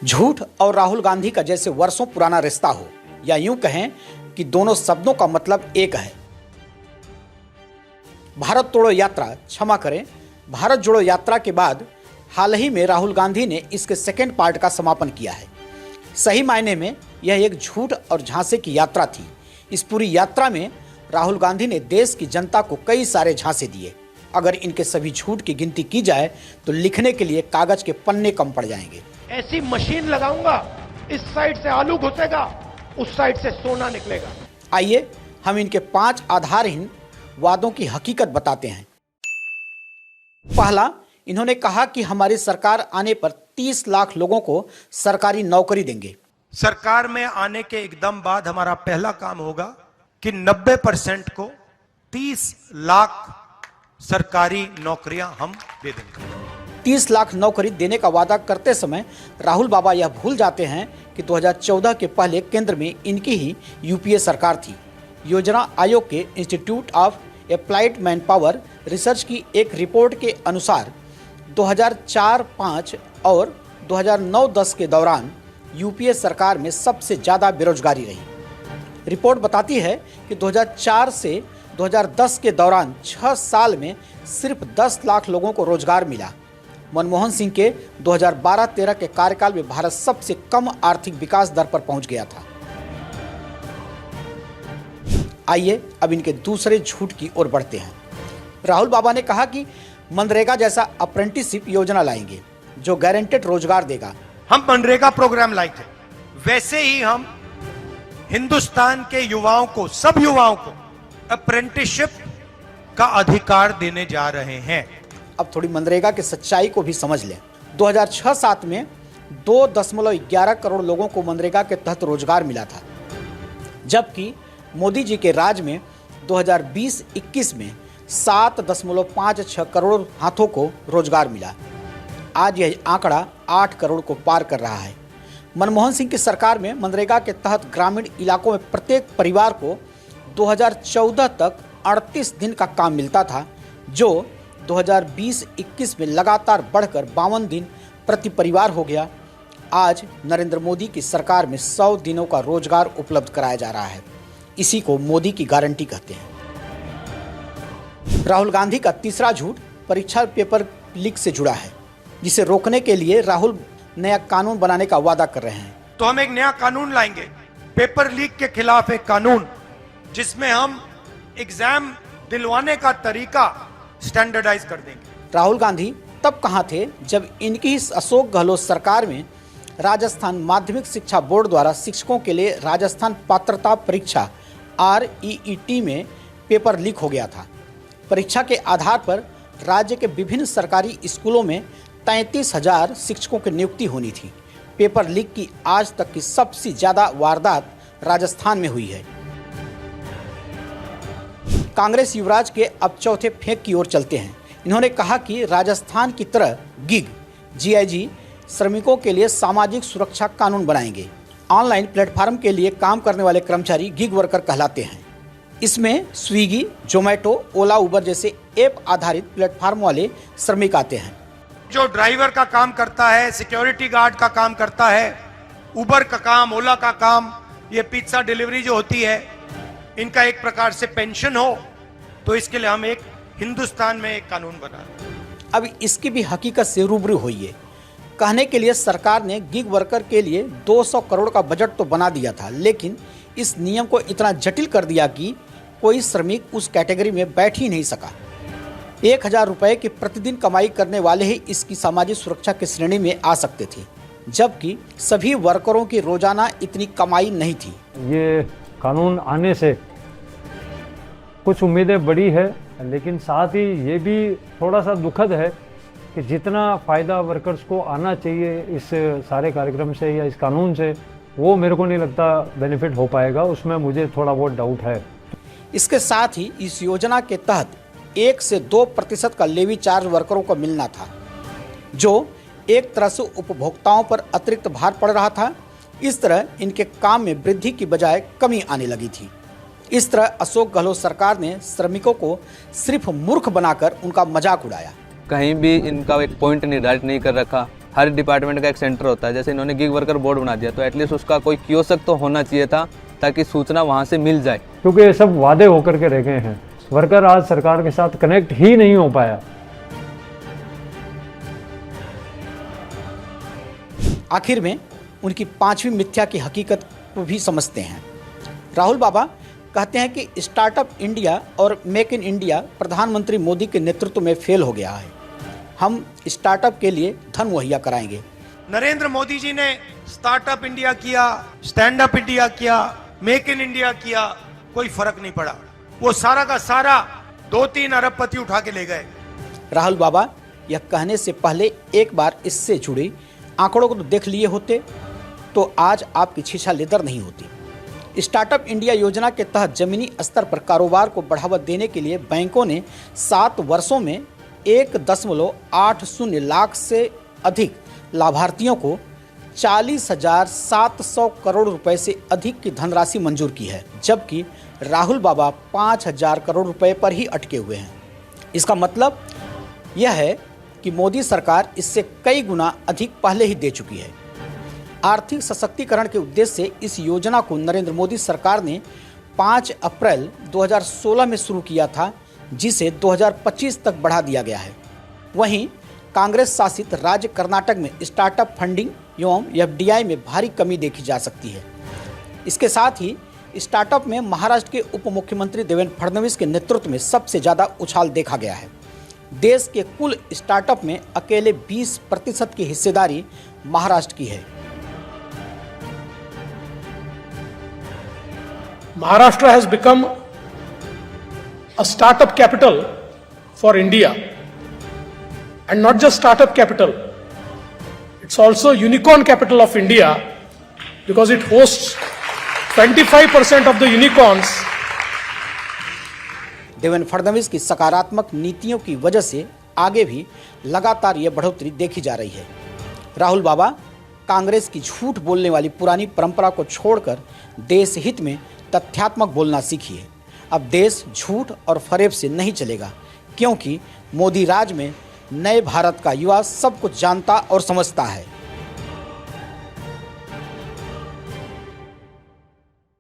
झूठ और राहुल गांधी का जैसे वर्षों पुराना रिश्ता हो, या यूं कहें कि दोनों शब्दों का मतलब एक है। भारत तोड़ो यात्रा, क्षमा करें, भारत जोड़ो यात्रा के बाद हाल ही में राहुल गांधी ने इसके सेकेंड पार्ट का समापन किया है। सही मायने में यह एक झूठ और झांसे की यात्रा थी। इस पूरी यात्रा में राहुल गांधी ने देश की जनता को कई सारे झांसे दिए। अगर इनके सभी झूठ की गिनती की जाए तो लिखने के लिए कागज के पन्ने कम पड़ जाएंगे। ऐसी मशीन लगाऊंगा, इस साइड से आलू घुसेगा, उस साइड से सोना निकलेगा। आइए हम इनके 5 आधारहीन वादों की हकीकत बताते हैं। पहला, इन्होंने कहा कि हमारी सरकार आने पर 30 लाख लोगों को सरकारी नौकरी देंगे। सरकार में आने के एकदम बाद हमारा पहला काम होगा कि 90% को 30 लाख सरकारी नौकरियां हम दे देंगे। 30 लाख नौकरी देने का वादा करते समय राहुल बाबा यह भूल जाते हैं कि 2014 के पहले केंद्र में इनकी ही यूपीए सरकार थी। योजना आयोग के institute of applied manpower research की एक रिपोर्ट के अनुसार 2004-05 और 2009-10 के दौरान यूपीए सरकार में सबसे ज़्यादा बेरोजगारी रही। रिपोर्ट बताती है कि 2004 से 2010 के दौरान 6 साल में सिर्फ 10 लाख लोगों को रोजगार मिला। मनमोहन सिंह के 2012-13 के कार्यकाल में भारत सबसे कम आर्थिक विकास दर पर पहुंच गया था। आइए अब इनके दूसरे झूठ की ओर बढ़ते हैं। राहुल बाबा ने कहा कि मनरेगा जैसा अप्रेंटिसशिप योजना लाएंगे जो गारंटेड रोजगार देगा। हम मनरेगा प्रोग्राम लाए थे, वैसे ही हम हिंदुस्तान के युवाओं को, सब युवाओं को अप्रेंटिसशिप का अधिकार देने जा रहे हैं। अब थोड़ी मनरेगा की सच्चाई को भी समझ लें। 2006-07 में 2.11 करोड़ लोगों को मनरेगा के तहत रोजगार मिला था, जबकि मोदी जी के राज में 2020-21 में 7.56 करोड़ हाथों को रोजगार मिला। आज यह आंकड़ा 8 करोड़ को पार कर रहा है। मनमोहन सिंह की सरकार में मनरेगा के तहत ग्रामीण इलाकों में प्रत्येक परिवार को 2014 तक 38 दिन का काम मिलता था, जो 2020-21 में लगातार बढ़कर 52 दिन प्रति परिवार हो गया। आज नरेंद्र मोदी की सरकार में 100 दिनों का रोजगार उपलब्ध कराया जा रहा है। इसी को मोदी की गारंटी कहते हैं। राहुल गांधी का तीसरा झूठ परीक्षा पेपर लीक से जुड़ा है, जिसे रोकने के लिए राहुल नया कानून बनाने का वादा कर रहे हैं। तो हम एक नया कानून लाएंगे, पेपर लीक के खिलाफ एक कानून, जिसमें हम एग्जाम दिलवाने का तरीका स्टैंडर्डाइज कर देंगे। राहुल गांधी तब कहां थे जब इनकी इस अशोक गहलोत सरकार में राजस्थान माध्यमिक शिक्षा बोर्ड द्वारा शिक्षकों के लिए राजस्थान पात्रता परीक्षा REET में पेपर लीक हो गया था। परीक्षा के आधार पर राज्य के विभिन्न सरकारी स्कूलों में 33,000 शिक्षकों की नियुक्ति होनी थी। पेपर लीक की आज तक की सबसे ज्यादा वारदात राजस्थान में हुई है। कांग्रेस युवराज के अब चौथे फेंक की ओर चलते हैं। इन्होंने कहा कि राजस्थान की तरह गिग GIG श्रमिकों के लिए सामाजिक सुरक्षा कानून बनाएंगे। ऑनलाइन प्लेटफॉर्म के लिए काम करने वाले कर्मचारी गिग वर्कर कहलाते हैं। इसमें स्विगी, जोमेटो, ओला, उबर जैसे ऐप आधारित प्लेटफॉर्म वाले श्रमिक आते हैं। जो ड्राइवर का काम करता है, सिक्योरिटी गार्ड का काम करता है, उबर का काम, ओला का काम, ये पिज्जा डिलीवरी जो होती है, इनका एक प्रकार से पेंशन हो, तो इसके लिए हम एक हिंदुस्तान में एक कानून बना रहे हैं। अब इसकी भी हकीकत से रूबरू होइए। कहने के लिए सरकार ने गिग वर्कर के लिए 200 करोड़ का बजट तो बना दिया था, लेकिन इस नियम को इतना जटिल कर दिया कि कोई श्रमिक उस कैटेगरी में बैठ ही नहीं सका। 1,000 रुपये की प्रतिदिन कमाई करने वाले ही इसकी सामाजिक सुरक्षा की श्रेणी में आ सकते थे, जबकि सभी वर्करों की रोजाना इतनी कमाई नहीं थी। ये कानून आने से कुछ उम्मीदें बड़ी है, लेकिन साथ ही ये भी थोड़ा सा दुखद है कि जितना फ़ायदा वर्कर्स को आना चाहिए इस सारे कार्यक्रम से या इस कानून से, वो मेरे को नहीं लगता बेनिफिट हो पाएगा। उसमें मुझे थोड़ा बहुत डाउट है। इसके साथ ही इस योजना के तहत 1 से 2% का लेवी चार्ज वर्करों को मिलना था, जो एक तरह से उपभोक्ताओं पर अतिरिक्त भार पड़ रहा था। इस तरह इनके काम में वृद्धि की बजाय कमी आने लगी थी। इस तरह अशोक गहलोत सरकार ने श्रमिकों को सिर्फ मूर्ख बनाकर उनका मजाक उड़ाया। कहीं भी इनका एक पॉइंट निर्धारित नहीं कर रखा हर डिपार्टमेंट का एक सेंटर होता है। जैसे इन्होंने गिग वर्कर बोर्ड बना दिया, तो एटलीस्ट उसका कोई कियोस्क तो होना चाहिए था ताकि सूचना वहाँ से मिल जाए, क्योंकि ये सब वादे होकर के रह गए हैं। वर्कर आज सरकार के साथ कनेक्ट ही नहीं हो पाया। आखिर में उनकी पांचवी मिथ्या की हकीकत को भी समझते हैं। राहुल बाबा कहते हैं कि स्टार्टअप इंडिया और मेक इन इंडिया प्रधानमंत्री मोदी के नेतृत्व में फेल हो गया है। हम स्टार्टअप के लिए धन मुहैया कराएंगे। नरेंद्र मोदी जी ने स्टार्टअप इंडिया किया, स्टैंड अप इंडिया किया, मेक इन इंडिया किया, कोई फर्क नहीं पड़ा। वो सारा का सारा 2-3 अरबपति उठा के ले गए। राहुल बाबा यह कहने से पहले एक बार इससे जुड़ी आंकड़ों को देख लिए होते तो आज आपकी छीछा लेदर नहीं होती। स्टार्टअप इंडिया योजना के तहत जमीनी स्तर पर कारोबार को बढ़ावा देने के लिए बैंकों ने 7 वर्षों में 1.80 लाख से अधिक लाभार्थियों को 40,700 करोड़ रुपए से अधिक की धनराशि मंजूर की है, जबकि राहुल बाबा 5,000 करोड़ रुपए पर ही अटके हुए हैं। इसका मतलब यह है कि मोदी सरकार इससे कई गुना अधिक पहले ही दे चुकी है। आर्थिक सशक्तिकरण के उद्देश्य से इस योजना को नरेंद्र मोदी सरकार ने 5 अप्रैल 2016 में शुरू किया था, जिसे 2025 तक बढ़ा दिया गया है। वहीं कांग्रेस शासित राज्य कर्नाटक में स्टार्टअप फंडिंग एवं एफडीआई में भारी कमी देखी जा सकती है। इसके साथ ही स्टार्टअप में महाराष्ट्र के उप मुख्यमंत्री देवेंद्र फडणवीस के नेतृत्व में सबसे ज़्यादा उछाल देखा गया है। देश के कुल स्टार्टअप में अकेले 20% की हिस्सेदारी महाराष्ट्र की है। Maharashtra has become a startup capital for India, and not just startup capital, it's also unicorn capital of India because it hosts 25% of the unicorns. Devendra Fadnavis की सकारात्मक नीतियों की वजह से आगे भी लगातार यह बढ़ोतरी देखी जा रही है। राहुल बाबा कांग्रेस की झूठ बोलने वाली पुरानी परंपरा को छोड़कर देश हित में तथ्यात्मक बोलना सीखिए। अब देश झूठ और फरेब से नहीं चलेगा, क्योंकि मोदी राज में नए भारत का युवा सब कुछ जानता और समझता है।